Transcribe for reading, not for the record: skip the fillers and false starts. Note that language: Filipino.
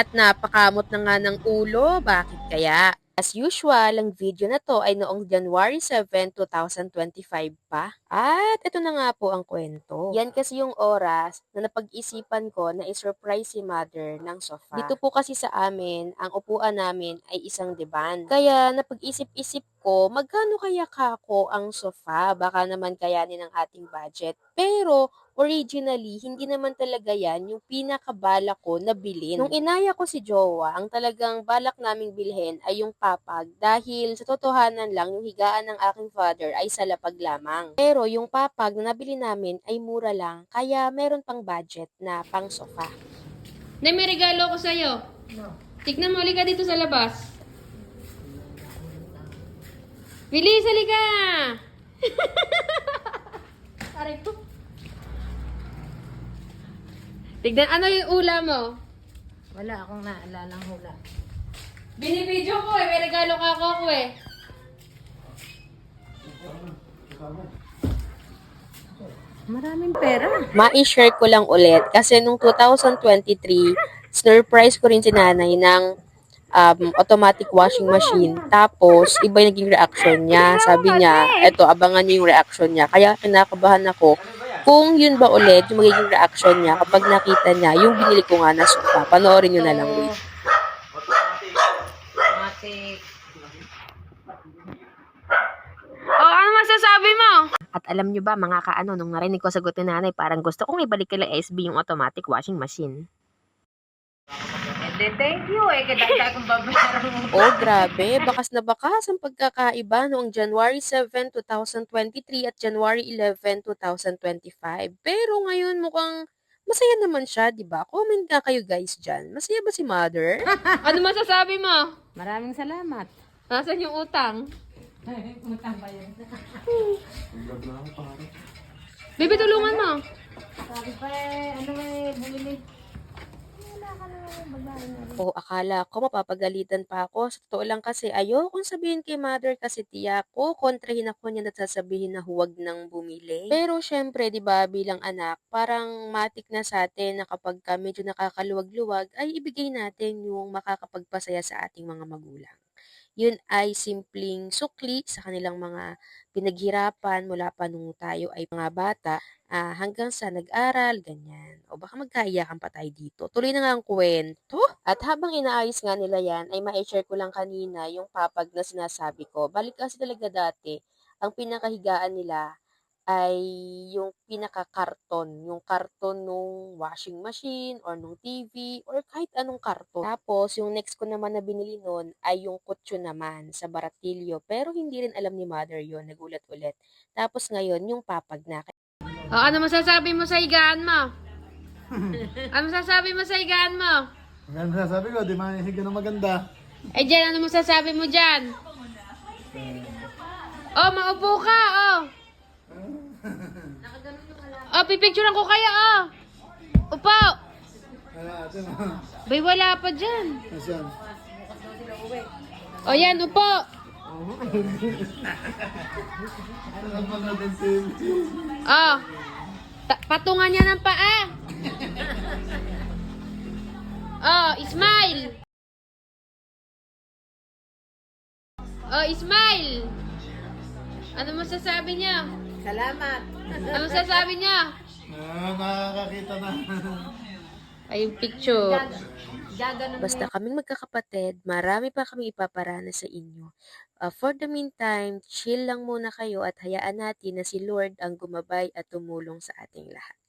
At napakamot na nga ng ulo, bakit kaya? As usual, ang video na to ay noong January 7, 2025 pa. At ito na nga po ang kwento. Yan kasi yung oras na napag-isipan ko na i-surprise si mother ng sofa. Dito po kasi sa amin, ang upuan namin ay isang divan. Kaya napag-isip-isip ko, magkano kaya kako ang sofa? Baka naman kayanin ng ating budget. Pero originally, hindi naman talaga yan yung pinakabalak ko na bilhin. Nung inaya ko si Jowa, ang talagang balak naming bilhin ay yung papag dahil sa totohanan lang, yung higaan ng aking father ay sa lapag lamang. Pero yung papag na nabili namin ay mura lang, kaya meron pang budget na pang sofa. Nay, may regalo ko sa'yo. Tignan mo, halika dito sa labas. Bilis, halika! Aray ko. Tignan, ano yung ulam mo? Wala akong naalalang hula. Binibidyo ko eh, may regalo ka ako eh. Maraming pera. Ma-share ko lang ulit kasi nung 2023, surprise ko rin si nanay ng automatic washing machine. Tapos, iba yung naging reaction niya. Sabi niya, eto, abangan niyo yung reaction niya. Kaya kinakabahan ako kung yun ba ulit yung magiging reaction niya kapag nakita niya yung binili ko nga na sofa. Panoorin niyo na lang, wait. Automatic. Oh, ano masasabi mo? At alam niyo ba, mga kaano, nung narinig ko sagot ni nanay, parang gusto kong ibalik kila SB yung automatic washing machine. Thank you eh. Kaya akong babayaran mo. Oh, grabe. Bakas na bakas ang pagkakaiba noong January 7, 2023 at January 11, 2025. Pero ngayon mukhang masaya naman siya, di ba? Comment nga kayo guys dyan. Masaya ba si mother? Ano masasabi mo? Maraming salamat. Nasaan yung utang? Utang ba yun? Bebe, tulungan mo. Sabi pa eh, ano eh, bumili. Wala ka naman babae na rin. O akala ko mapapagalitan pa ako. Sa totoo lang kasi ayokong sabihin kay mother kasi tiyak ko, kontrahin ako niya at sasabihin na huwag nang bumili. Pero syempre, di ba, bilang anak, parang matik na sa atin na kapag ka medyo nakakaluwag-luwag, ay ibigay natin yung makakapagpasaya sa ating mga magulang. Yun ay simpleng sukli sa kanilang mga pinaghirapan mula pa nung tayo ay mga bata hanggang sa nag-aral, ganyan. O baka magkaiyakan pa tayo dito. Tuloy na nga ang kwento. At habang inaayos nga nila yan, ay ma-share ko lang kanina yung papag na sinasabi ko. Balik kasi talaga dati, ang pinakahigaan nila ay yung pinaka-karton, yung karton nung washing machine or nung TV or kahit anong karton. Tapos, yung next ko naman na binili nun ay yung kutyo naman sa Baratillo. Pero hindi rin alam ni mother yon, nagulat ulit. Tapos ngayon, yung papag na. Oh, ano masasabi mo sa higaan mo? Ano masasabi mo sa higaan mo? Ang sabi ko, di mahihiga ng maganda. Eh, dyan, ano masasabi mo dyan? Oh, maupo ka, oh. Oh, pipicturean ko kaya, oh. Upo. Ano, ate mo? Bay, wala pa dyan. Nasaan? Oh, yan, upo. Ano pa natin TV? Oh. Patungan niya ng paa. Oh, smile. Oh, smile. Ano masasabi niya? Salamat. Ano masasabi niya? Nakakakita na. Ay, yung picture. Gaganon Basta kaming magkakapatid, marami pa kami ipaparana sa inyo. For the meantime, chill lang muna kayo at hayaan natin na si Lord ang gumabay at tumulong sa ating lahat.